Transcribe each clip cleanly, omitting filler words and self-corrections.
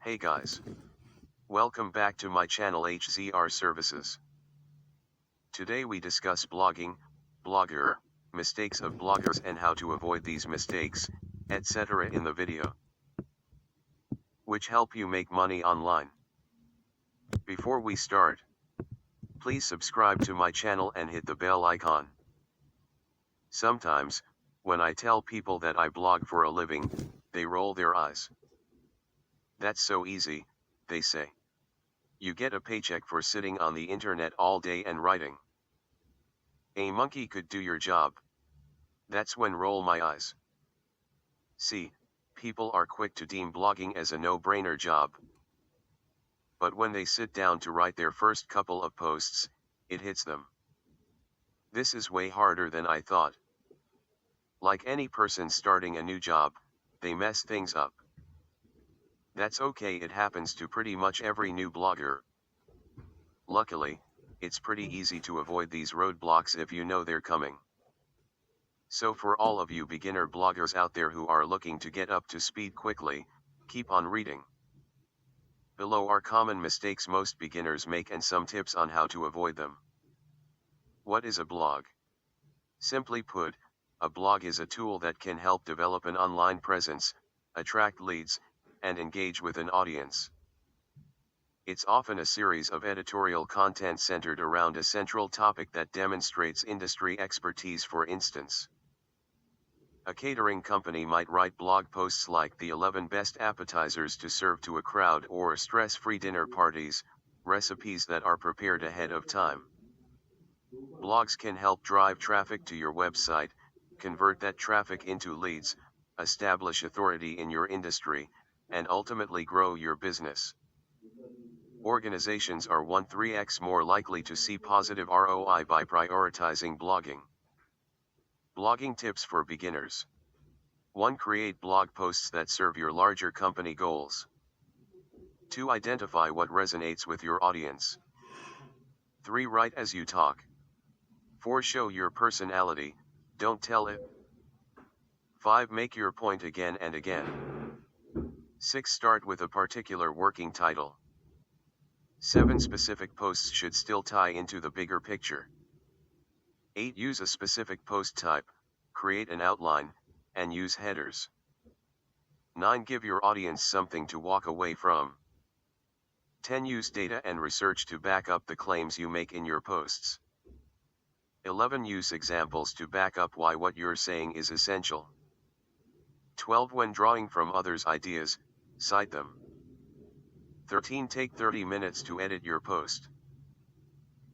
Hey guys. Welcome back to my channel HZR Services. Today we discuss blogging, blogger, mistakes of bloggers and how to avoid these mistakes, etc. in the video, which help you make money online. Before we start, please subscribe to my channel and hit the bell icon. Sometimes, when I tell people that I blog for a living, they roll their eyes. That's so easy, they say. You get a paycheck for sitting on the internet all day and writing. A monkey could do your job. That's when roll my eyes. See, people are quick to deem blogging as a no-brainer job. But when they sit down to write their first couple of posts, it hits them. This is way harder than I thought. Like any person starting a new job, they mess things up. That's okay, it happens to pretty much every new blogger. Luckily, it's pretty easy to avoid these roadblocks if you know they're coming. So for all of you beginner bloggers out there who are looking to get up to speed quickly, keep on reading. Below are common mistakes most beginners make and some tips on how to avoid them. What is a blog? Simply put, a blog is a tool that can help develop an online presence, attract leads, and engage with an audience. It's often a series of editorial content centered around a central topic that demonstrates industry expertise. For instance, a catering company might write blog posts like the 11 best appetizers to serve to a crowd or stress-free dinner parties, recipes that are prepared ahead of time. Blogs can help drive traffic to your website, convert that traffic into leads, establish authority in your industry, and ultimately grow your business. Organizations are 1-3x more likely to see positive ROI by prioritizing blogging. Blogging tips for beginners. 1. Create blog posts that serve your larger company goals. 2. Identify what resonates with your audience. 3. Write as you talk. 4. Show your personality, don't tell it. 5. Make your point again and again. 6. Start with a particular working title. 7. Specific posts should still tie into the bigger picture. 8. Use a specific post type, create an outline, and use headers. 9. Give your audience something to walk away from. 10. Use data and research to back up the claims you make in your posts. 11. Use examples to back up why what you're saying is essential. 12. When drawing from others' ideas, cite them. 13. Take 30 minutes to edit your post.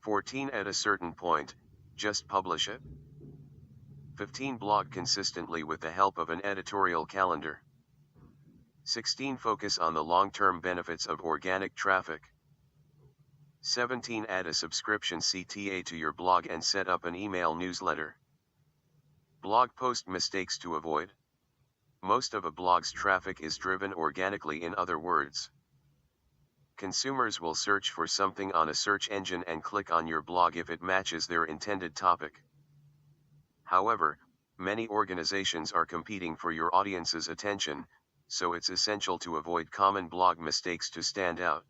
14. At a certain point, just publish it. 15. Blog consistently with the help of an editorial calendar. 16. Focus on the long-term benefits of organic traffic. 17. Add a subscription CTA to your blog and set up an email newsletter. Blog post mistakes to avoid. Most of a blog's traffic is driven organically, in other words. Consumers will search for something on a search engine and click on your blog if it matches their intended topic. However, many organizations are competing for your audience's attention, so it's essential to avoid common blog mistakes to stand out.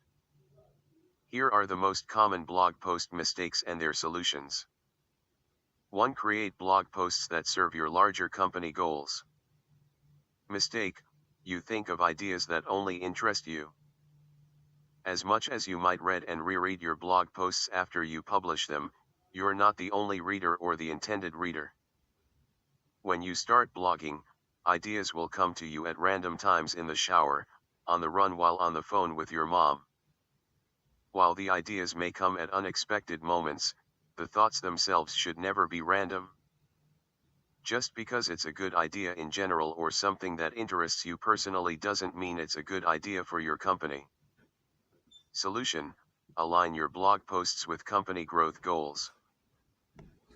Here are the most common blog post mistakes and their solutions. 1. Create blog posts that serve your larger company goals. Mistake: you think of ideas that only interest you. As much as you might read and reread your blog posts after you publish them, you're not the only reader or the intended reader. When you start blogging, ideas will come to you at random times in the shower, on the run, while on the phone with your mom. While the ideas may come at unexpected moments, the thoughts themselves should never be random. Just because it's a good idea in general or something that interests you personally doesn't mean it's a good idea for your company. Solution: align your blog posts with company growth goals.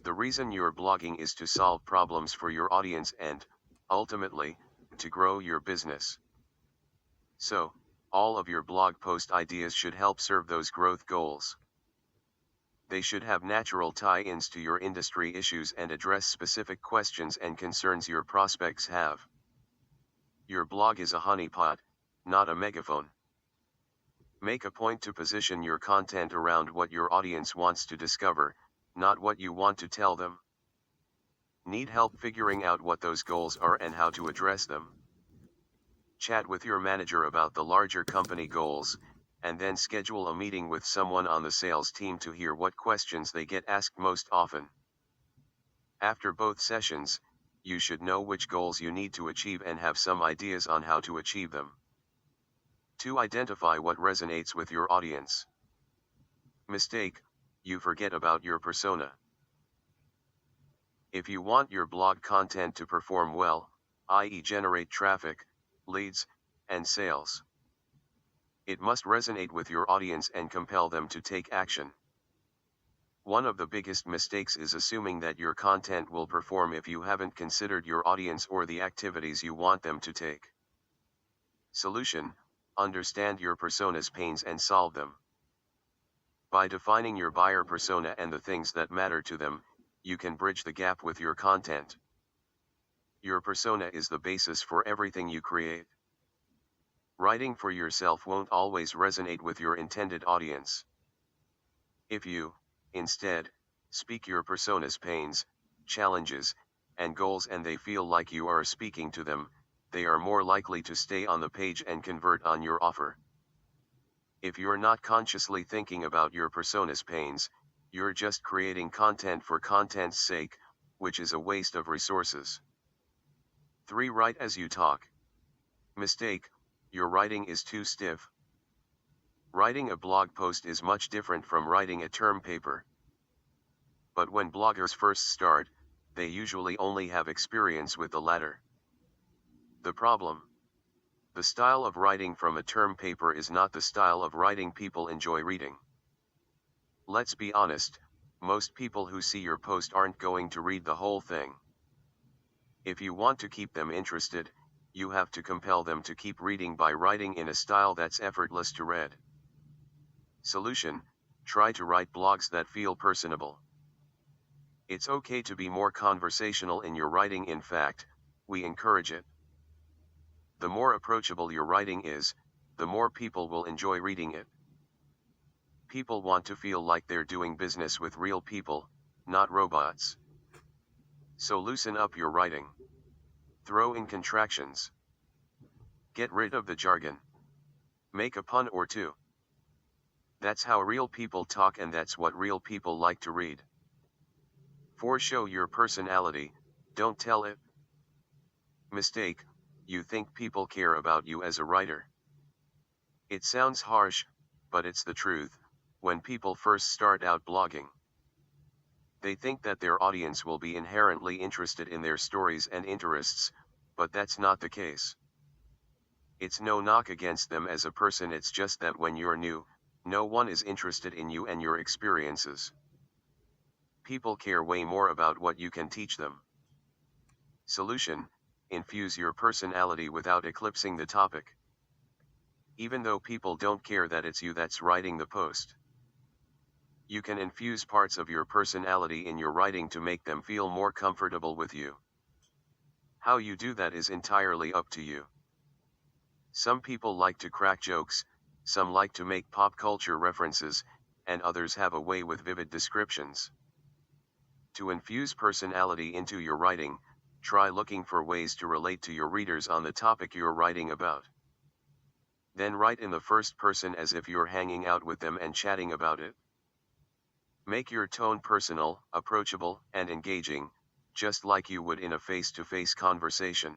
The reason you're blogging is to solve problems for your audience and, ultimately, to grow your business. So, all of your blog post ideas should help serve those growth goals. They should have natural tie-ins to your industry issues and address specific questions and concerns your prospects have. Your blog is a honeypot, not a megaphone. Make a point to position your content around what your audience wants to discover, not what you want to tell them. Need help figuring out what those goals are and how to address them? Chat with your manager about the larger company goals, and then schedule a meeting with someone on the sales team to hear what questions they get asked most often. After both sessions, you should know which goals you need to achieve and have some ideas on how to achieve them. To identify what resonates with your audience. Mistake: you forget about your persona. If you want your blog content to perform well, i.e. generate traffic, leads, and sales, it must resonate with your audience and compel them to take action. One of the biggest mistakes is assuming that your content will perform if you haven't considered your audience or the activities you want them to take. Solution: understand your persona's pains and solve them. By defining your buyer persona and the things that matter to them, you can bridge the gap with your content. Your persona is the basis for everything you create. Writing for yourself won't always resonate with your intended audience. If you, instead, speak your persona's pains, challenges, and goals and they feel like you are speaking to them, they are more likely to stay on the page and convert on your offer. If you're not consciously thinking about your persona's pains, you're just creating content for content's sake, which is a waste of resources. 3. Write as you talk. Mistake: your writing is too stiff. Writing a blog post is much different from writing a term paper. But when bloggers first start, they usually only have experience with the latter. The problem: the style of writing from a term paper is not the style of writing people enjoy reading. Let's be honest, most people who see your post aren't going to read the whole thing. If you want to keep them interested, you have to compel them to keep reading by writing in a style that's effortless to read. Solution: try to write blogs that feel personable. It's okay to be more conversational in your writing. In fact, we encourage it. The more approachable your writing is, the more people will enjoy reading it. People want to feel like they're doing business with real people, not robots. So loosen up your writing. Throw in contractions. Get rid of the jargon. Make a pun or two. That's how real people talk, and that's what real people like to read. 4. Show your personality, don't tell it. Mistake: you think people care about you as a writer. It sounds harsh, but it's the truth. When people first start out blogging, they think that their audience will be inherently interested in their stories and interests, but that's not the case. It's no knock against them as a person, it's just that when you're new, no one is interested in you and your experiences. People care way more about what you can teach them. Solution: infuse your personality without eclipsing the topic. Even though people don't care that it's you that's writing the post, you can infuse parts of your personality in your writing to make them feel more comfortable with you. How you do that is entirely up to you. Some people like to crack jokes, some like to make pop culture references, and others have a way with vivid descriptions. To infuse personality into your writing, try looking for ways to relate to your readers on the topic you're writing about. Then write in the first person as if you're hanging out with them and chatting about it. Make your tone personal, approachable, and engaging, just like you would in a face-to-face conversation.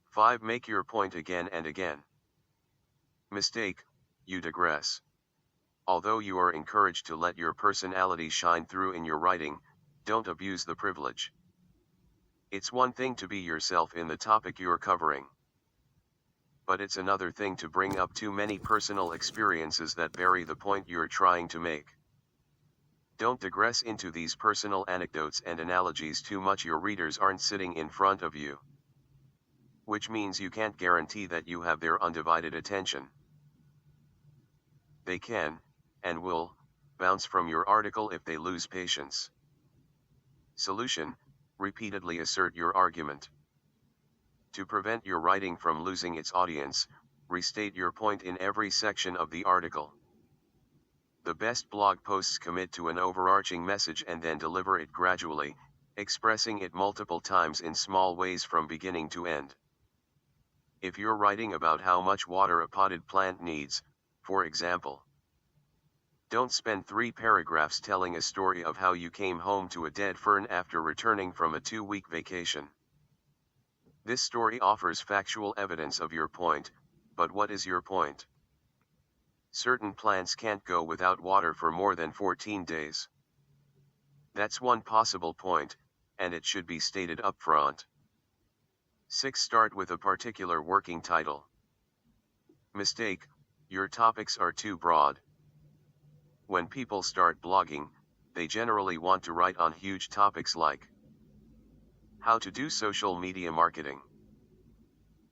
5. Make your point again and again. Mistake: you digress. Although you are encouraged to let your personality shine through in your writing, don't abuse the privilege. It's one thing to be yourself in the topic you're covering, but it's another thing to bring up too many personal experiences that bury the point you're trying to make. Don't digress into these personal anecdotes and analogies too much. Your readers aren't sitting in front of you, which means you can't guarantee that you have their undivided attention. They can, and will, bounce from your article if they lose patience. Solution: repeatedly assert your argument. To prevent your writing from losing its audience, restate your point in every section of the article. The best blog posts commit to an overarching message and then deliver it gradually, expressing it multiple times in small ways from beginning to end. If you're writing about how much water a potted plant needs, for example, don't spend 3 paragraphs telling a story of how you came home to a dead fern after returning from a 2-week vacation. This story offers factual evidence of your point, but what is your point? Certain plants can't go without water for more than 14 days. That's one possible point, and it should be stated up front. 6. Start with a particular working title. Mistake: your topics are too broad. When people start blogging, they generally want to write on huge topics like how to do social media marketing,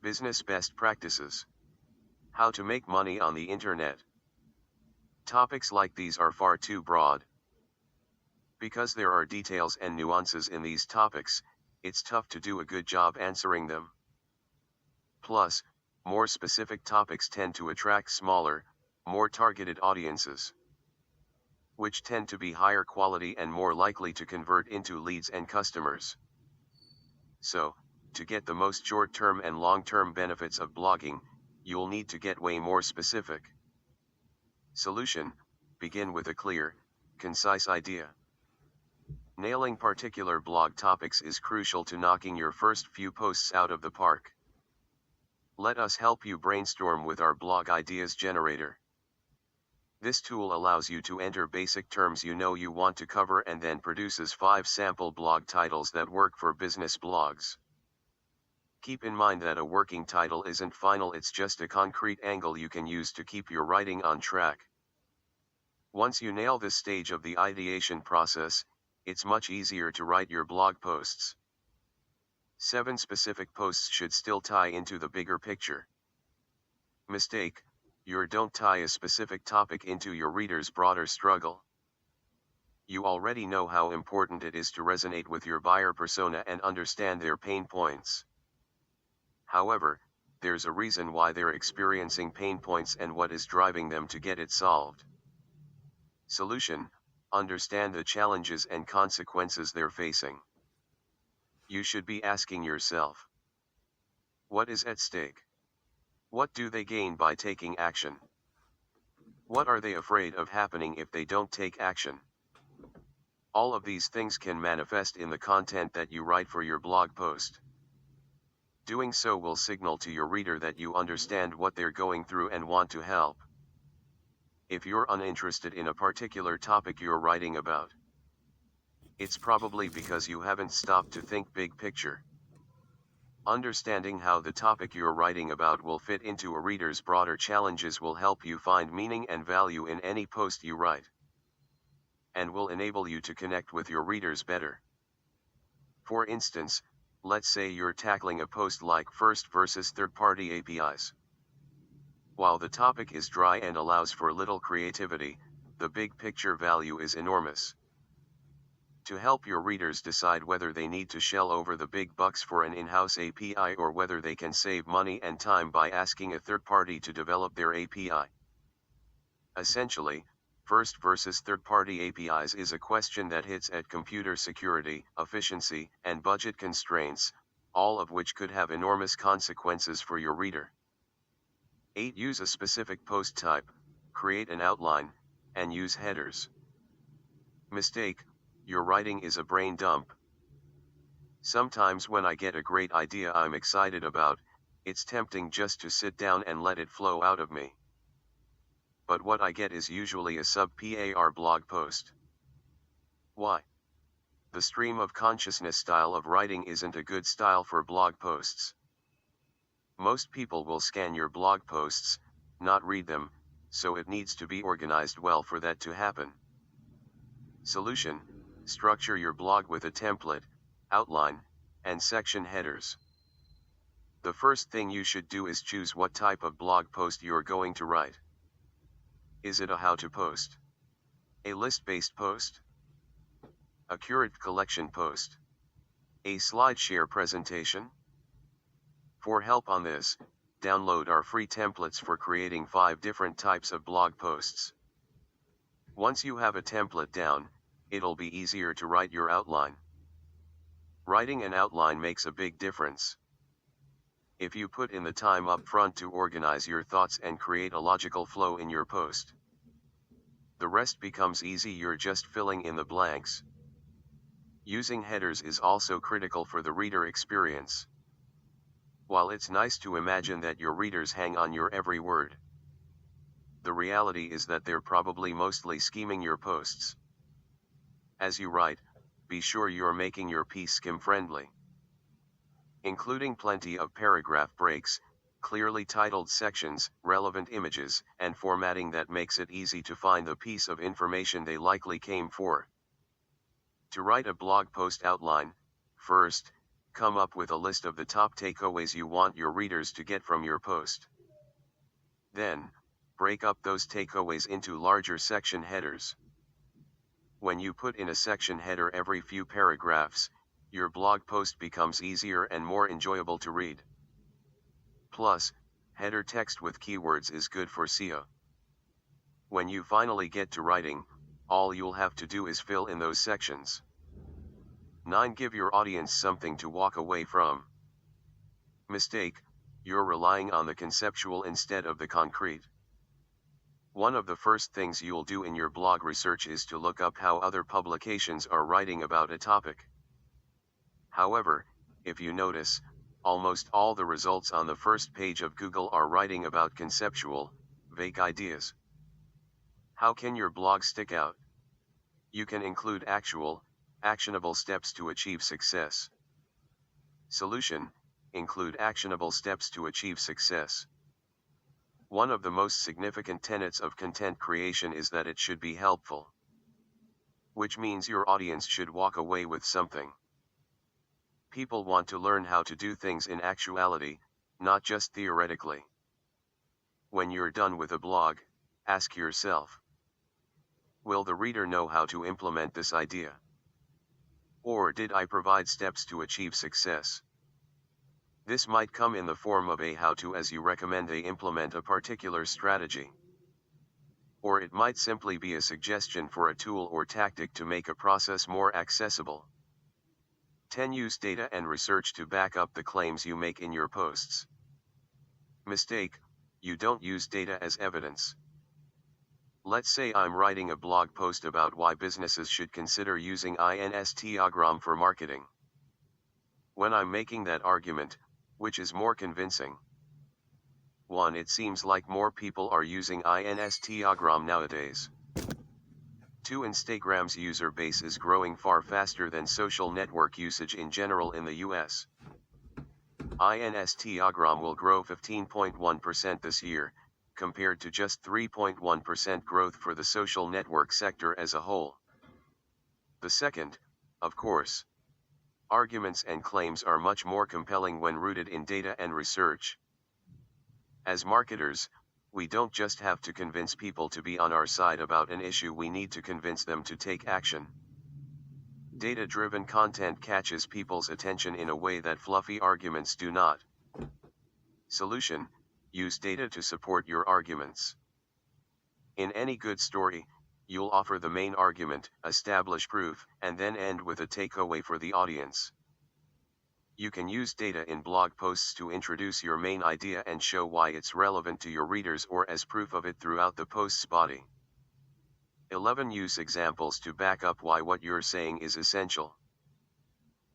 business best practices, how to make money on the internet. Topics like these are far too broad. Because there are details and nuances in these topics, it's tough to do a good job answering them. Plus, more specific topics tend to attract smaller, more targeted audiences, which tend to be higher quality and more likely to convert into leads and customers. So, to get the most short-term and long-term benefits of blogging, you'll need to get way more specific. Solution: begin with a clear, concise idea. Nailing particular blog topics is crucial to knocking your first few posts out of the park. Let us help you brainstorm with our blog ideas generator. This tool allows you to enter basic terms you know you want to cover and then produces 5 sample blog titles that work for business blogs. Keep in mind that a working title isn't final, it's just a concrete angle you can use to keep your writing on track. Once you nail this stage of the ideation process, it's much easier to write your blog posts. 7. Specific posts should still tie into the bigger picture. Mistake: don't tie a specific topic into your reader's broader struggle. You already know how important it is to resonate with your buyer persona and understand their pain points. However, there's a reason why they're experiencing pain points and what is driving them to get it solved. Solution: understand the challenges and consequences they're facing. You should be asking yourself, what is at stake? What do they gain by taking action? What are they afraid of happening if they don't take action? All of these things can manifest in the content that you write for your blog post. Doing so will signal to your reader that you understand what they're going through and want to help. If you're uninterested in a particular topic you're writing about, it's probably because you haven't stopped to think big picture. Understanding how the topic you're writing about will fit into a reader's broader challenges will help you find meaning and value in any post you write, and will enable you to connect with your readers better. For instance, let's say you're tackling a post like first versus third-party APIs. While the topic is dry and allows for little creativity, the big picture value is enormous. To help your readers decide whether they need to shell over the big bucks for an in-house API or whether they can save money and time by asking a third party to develop their API. Essentially, first versus third-party APIs is a question that hits at computer security, efficiency, and budget constraints, all of which could have enormous consequences for your reader. 8. Use a specific post type, create an outline, and use headers. Mistake: your writing is a brain dump. Sometimes when I get a great idea I'm excited about, it's tempting just to sit down and let it flow out of me. But what I get is usually a sub-par blog post. Why? The stream of consciousness style of writing isn't a good style for blog posts. Most people will scan your blog posts, not read them, so it needs to be organized well for that to happen. Solution: structure your blog with a template, outline, and section headers. The first thing you should do is choose what type of blog post you're going to write. Is it a how-to post? A list-based post? A curated collection post? A SlideShare presentation? For help on this, download our free templates for creating 5 different types of blog posts. Once you have a template down, it'll be easier to write your outline. Writing an outline makes a big difference. If you put in the time up front to organize your thoughts and create a logical flow in your post, the rest becomes easy, you're just filling in the blanks. Using headers is also critical for the reader experience. While it's nice to imagine that your readers hang on your every word, the reality is that they're probably mostly skimming your posts. As you write, be sure you're making your piece skim-friendly, including plenty of paragraph breaks, clearly titled sections, relevant images, and formatting that makes it easy to find the piece of information they likely came for. To write a blog post outline, first, come up with a list of the top takeaways you want your readers to get from your post. Then, break up those takeaways into larger section headers. When you put in a section header every few paragraphs, your blog post becomes easier and more enjoyable to read. Plus, header text with keywords is good for SEO. When you finally get to writing, all you'll have to do is fill in those sections. 9. Give your audience something to walk away from. Mistake: you're relying on the conceptual instead of the concrete. One of the first things you'll do in your blog research is to look up how other publications are writing about a topic. However, if you notice, almost all the results on the first page of Google are writing about conceptual, vague ideas. How can your blog stick out? You can include actual, actionable steps to achieve success. Solution: include actionable steps to achieve success. One of the most significant tenets of content creation is that it should be helpful, which means your audience should walk away with something. People want to learn how to do things in actuality, not just theoretically. When you're done with a blog, ask yourself, will the reader know how to implement this idea? Or did I provide steps to achieve success? This might come in the form of a how-to as you recommend they implement a particular strategy. Or it might simply be a suggestion for a tool or tactic to make a process more accessible. 10. Use data and research to back up the claims you make in your posts. Mistake: you don't use data as evidence. Let's say I'm writing a blog post about why businesses should consider using Instagram for marketing. When I'm making that argument, which is more convincing? 1. It seems like more people are using Instagram nowadays. 2. Instagram's user base is growing far faster than social network usage in general in the US. Instagram will grow 15.1% this year, compared to just 3.1% growth for the social network sector as a whole. The second, of course, arguments and claims are much more compelling when rooted in data and research. As marketers, we don't just have to convince people to be on our side about an issue, we need to convince them to take action. Data-driven content catches people's attention in a way that fluffy arguments do not. Solution: use data to support your arguments. In any good story, you'll offer the main argument, establish proof, and then end with a takeaway for the audience. You can use data in blog posts to introduce your main idea and show why it's relevant to your readers or as proof of it throughout the post's body. 11. Use examples to back up why what you're saying is essential.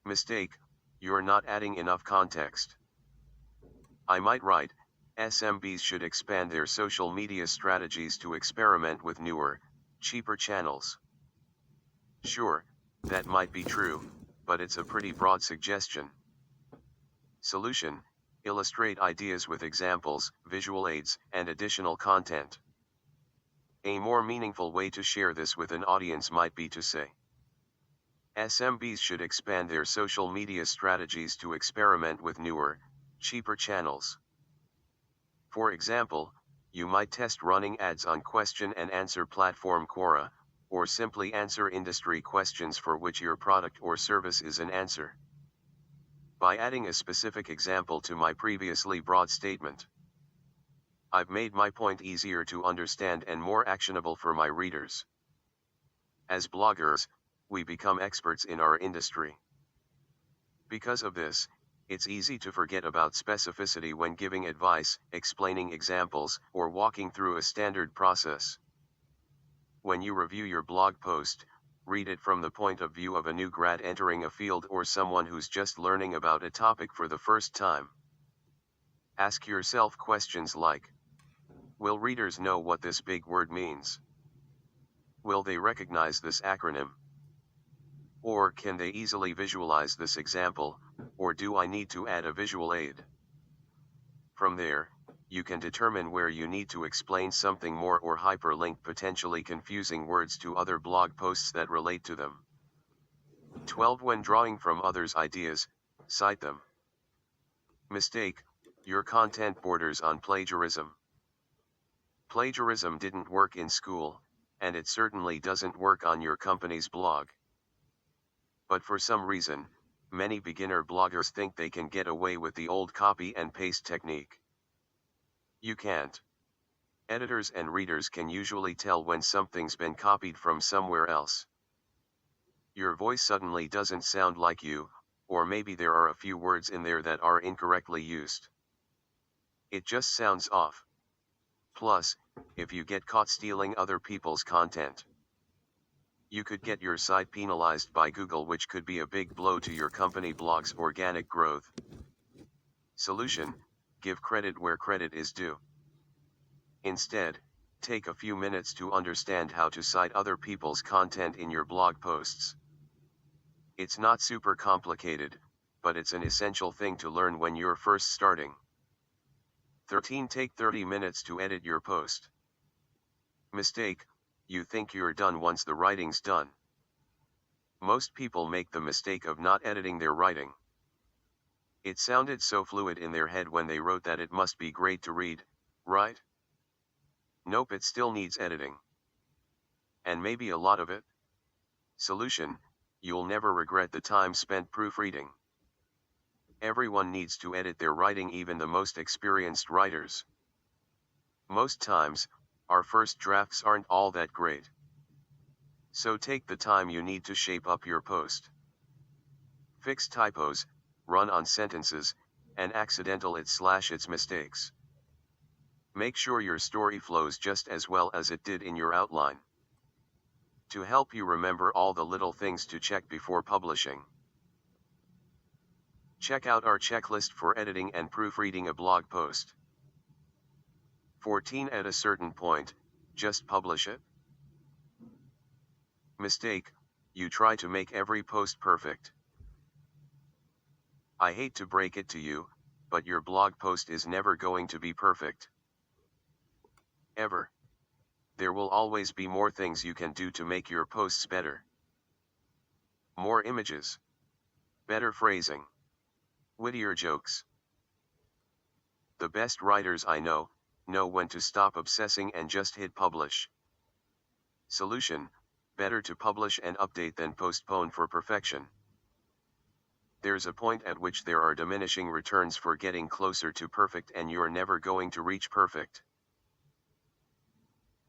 Mistake: you're not adding enough context. I might write, SMBs should expand their social media strategies to experiment with newer, cheaper channels. Sure, that might be true, but it's a pretty broad suggestion. Solution: illustrate ideas with examples, visual aids, and additional content. A more meaningful way to share this with an audience might be to say, SMBs should expand their social media strategies to experiment with newer, cheaper channels. For example, you might test running ads on question and answer platform Quora, or simply answer industry questions for which your product or service is an answer. By adding a specific example to my previously broad statement, I've made my point easier to understand and more actionable for my readers. As bloggers, we become experts in our industry. Because of this, it's easy to forget about specificity when giving advice, explaining examples, or walking through a standard process. When you review your blog post, read it from the point of view of a new grad entering a field or someone who's just learning about a topic for the first time. Ask yourself questions like, will readers know what this big word means? Will they recognize this acronym? Or can they easily visualize this example, or do I need to add a visual aid? From there, you can determine where you need to explain something more or hyperlink potentially confusing words to other blog posts that relate to them. 12. When drawing from others' ideas, cite them. Mistake, your content borders on plagiarism. Plagiarism didn't work in school, and it certainly doesn't work on your company's blog. But for some reason, many beginner bloggers think they can get away with the old copy and paste technique. You can't. Editors and readers can usually tell when something's been copied from somewhere else. Your voice suddenly doesn't sound like you, or maybe there are a few words in there that are incorrectly used. It just sounds off. Plus, if you get caught stealing other people's content, you could get your site penalized by Google, which could be a big blow to your company blog's organic growth. Solution: give credit where credit is due. Instead, take a few minutes to understand how to cite other people's content in your blog posts. It's not super complicated, but it's an essential thing to learn when you're first starting. 13. Take 30 minutes to edit your post. Mistake: you think you're done once the writing's done. Most people make the mistake of not editing their writing. It sounded so fluid in their head when they wrote that it must be great to read, right? Nope, it still needs editing. And maybe a lot of it. Solution: you'll never regret the time spent proofreading. Everyone needs to edit their writing, even the most experienced writers. Most times, our first drafts aren't all that great. So take the time you need to shape up your post. Fix typos, run on sentences, and accidental its mistakes. Make sure your story flows just as well as it did in your outline. To help you remember all the little things to check before publishing, check out our checklist for editing and proofreading a blog post. 14. At a certain point, just publish it. Mistake: you try to make every post perfect. I hate to break it to you, but your blog post is never going to be perfect. Ever. There will always be more things you can do to make your posts better. More images. Better phrasing. Wittier jokes. The best writers I know when to stop obsessing and just hit publish. Solution: better to publish and update than postpone for perfection. There's a point at which there are diminishing returns for getting closer to perfect, and you're never going to reach perfect.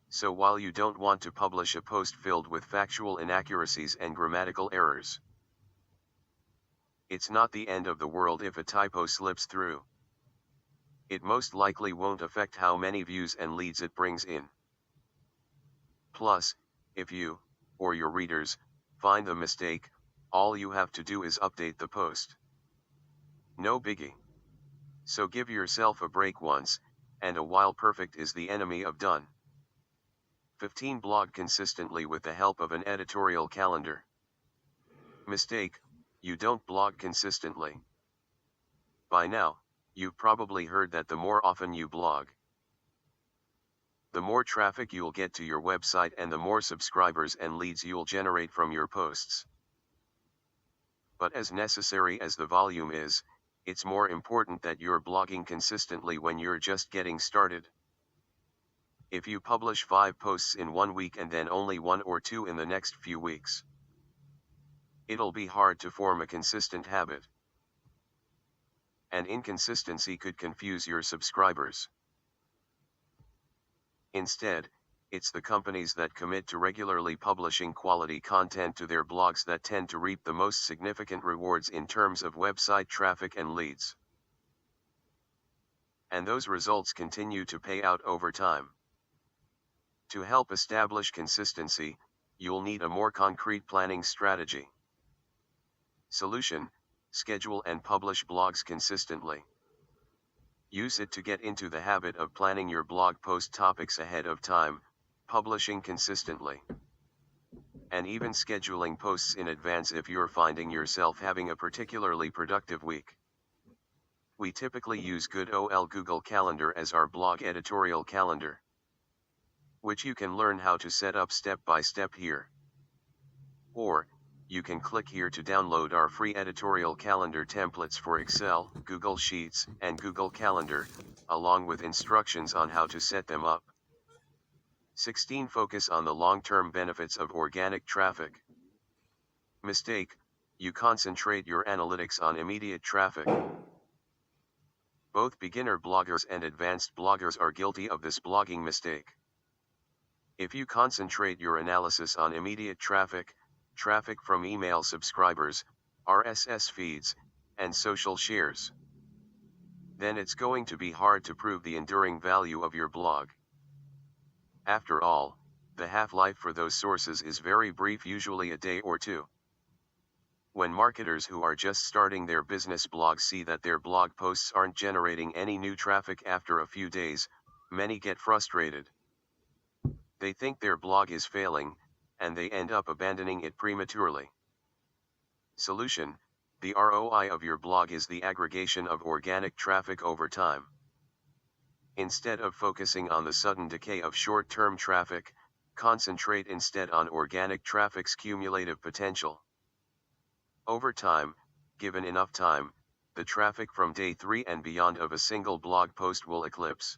So while you don't want to publish a post filled with factual inaccuracies and grammatical errors, it's not the end of the world if a typo slips through. It most likely won't affect how many views and leads it brings in. Plus, if you, or your readers, find the mistake, all you have to do is update the post. No biggie. So give yourself a break once, and a while. Perfect is the enemy of done. 15. Blog consistently with the help of an editorial calendar. Mistake: you don't blog consistently. By now, you've probably heard that the more often you blog, the more traffic you'll get to your website and the more subscribers and leads you'll generate from your posts. But as necessary as the volume is, it's more important that you're blogging consistently when you're just getting started. If you publish 5 posts in 1 week and then only 1 or 2 in the next few weeks, it'll be hard to form a consistent habit. And inconsistency could confuse your subscribers. Instead, it's the companies that commit to regularly publishing quality content to their blogs that tend to reap the most significant rewards in terms of website traffic and leads. And those results continue to pay out over time. To help establish consistency, you'll need a more concrete planning strategy. Solution: schedule and publish blogs consistently. Use it to get into the habit of planning your blog post topics ahead of time, publishing consistently, and even scheduling posts in advance if you're finding yourself having a particularly productive week. We typically use good old Google Calendar as our blog editorial calendar, which you can learn how to set up step by step here. Or, you can click here to download our free editorial calendar templates for Excel, Google Sheets, and Google Calendar, along with instructions on how to set them up. 16. Focus on the long-term benefits of organic traffic. Mistake: you concentrate your analytics on immediate traffic. Both beginner bloggers and advanced bloggers are guilty of this blogging mistake. If you concentrate your analysis on immediate traffic from email subscribers, RSS feeds, and social shares, then it's going to be hard to prove the enduring value of your blog. After all, the half-life for those sources is very brief, usually a day or two. When marketers who are just starting their business blogs see that their blog posts aren't generating any new traffic after a few days, many get frustrated. They think their blog is failing, and they end up abandoning it prematurely. Solution: the ROI of your blog is the aggregation of organic traffic over time. Instead of focusing on the sudden decay of short-term traffic, concentrate instead on organic traffic's cumulative potential. Over time, given enough time, the traffic from day 3 and beyond of a single blog post will eclipse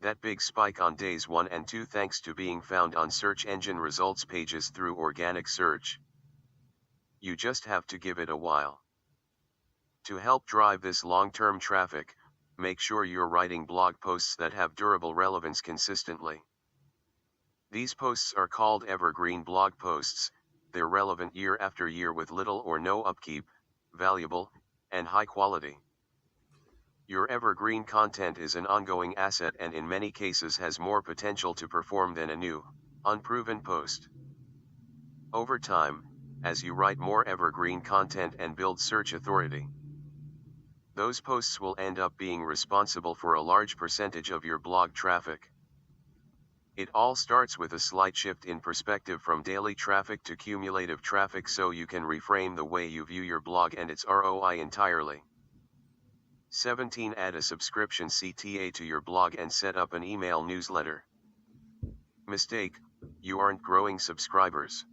that big spike on days 1 and 2 thanks to being found on search engine results pages through organic search. You just have to give it a while. To help drive this long-term traffic, make sure you're writing blog posts that have durable relevance consistently. These posts are called evergreen blog posts. They're relevant year after year with little or no upkeep, valuable, and high quality. Your evergreen content is an ongoing asset and in many cases has more potential to perform than a new, unproven post. Over time, as you write more evergreen content and build search authority, those posts will end up being responsible for a large percentage of your blog traffic. It all starts with a slight shift in perspective from daily traffic to cumulative traffic so you can reframe the way you view your blog and its ROI entirely. 17. Add a subscription CTA to your blog and set up an email newsletter. Mistake: you aren't growing subscribers.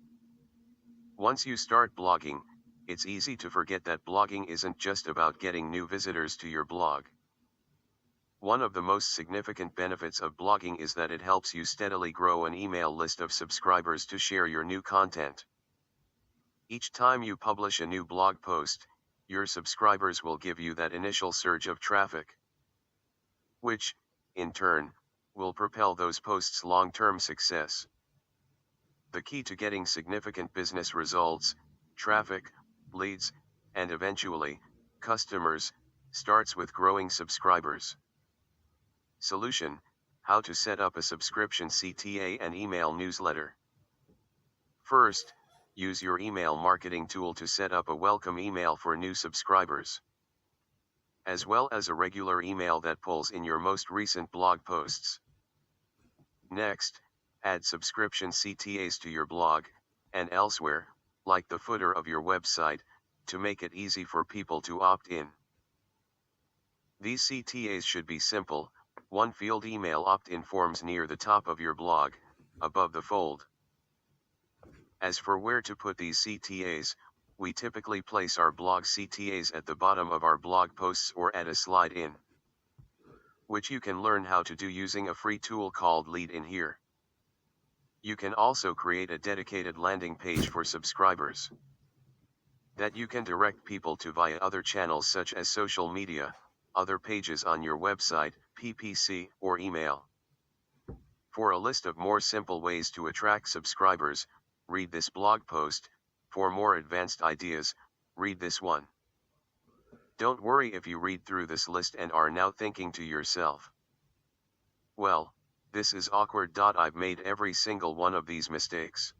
Once you start blogging, it's easy to forget that blogging isn't just about getting new visitors to your blog. One of the most significant benefits of blogging is that it helps you steadily grow an email list of subscribers to share your new content. Each time you publish a new blog post, your subscribers will give you that initial surge of traffic, which, in turn, will propel those posts' long-term success. The key to getting significant business results, traffic, leads, and eventually, customers, starts with growing subscribers. Solution: how to set up a subscription CTA and email newsletter. First, use your email marketing tool to set up a welcome email for new subscribers, as well as a regular email that pulls in your most recent blog posts. Next, add subscription CTAs to your blog, and elsewhere, like the footer of your website, to make it easy for people to opt in. These CTAs should be simple: one-field email opt-in forms near the top of your blog, above the fold. As for where to put these CTAs, we typically place our blog CTAs at the bottom of our blog posts or at a slide in, which you can learn how to do using a free tool called Lead In here. You can also create a dedicated landing page for subscribers that you can direct people to via other channels such as social media, other pages on your website, PPC, or email. For a list of more simple ways to attract subscribers, read this blog post. For more advanced ideas, read this one. Don't worry if you read through this list and are now thinking to yourself, well, this is awkward. I've made every single one of these mistakes.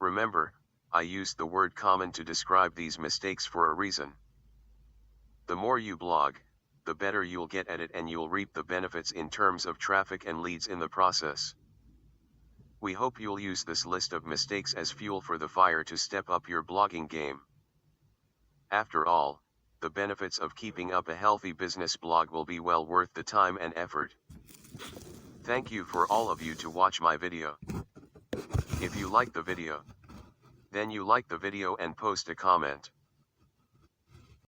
Remember, I used the word common to describe these mistakes for a reason. The more you blog, the better you'll get at it, and you'll reap the benefits in terms of traffic and leads in the process. We hope you'll use this list of mistakes as fuel for the fire to step up your blogging game. After all, the benefits of keeping up a healthy business blog will be well worth the time and effort. Thank you for all of you to watch my video. If you like the video, then you like the video and post a comment.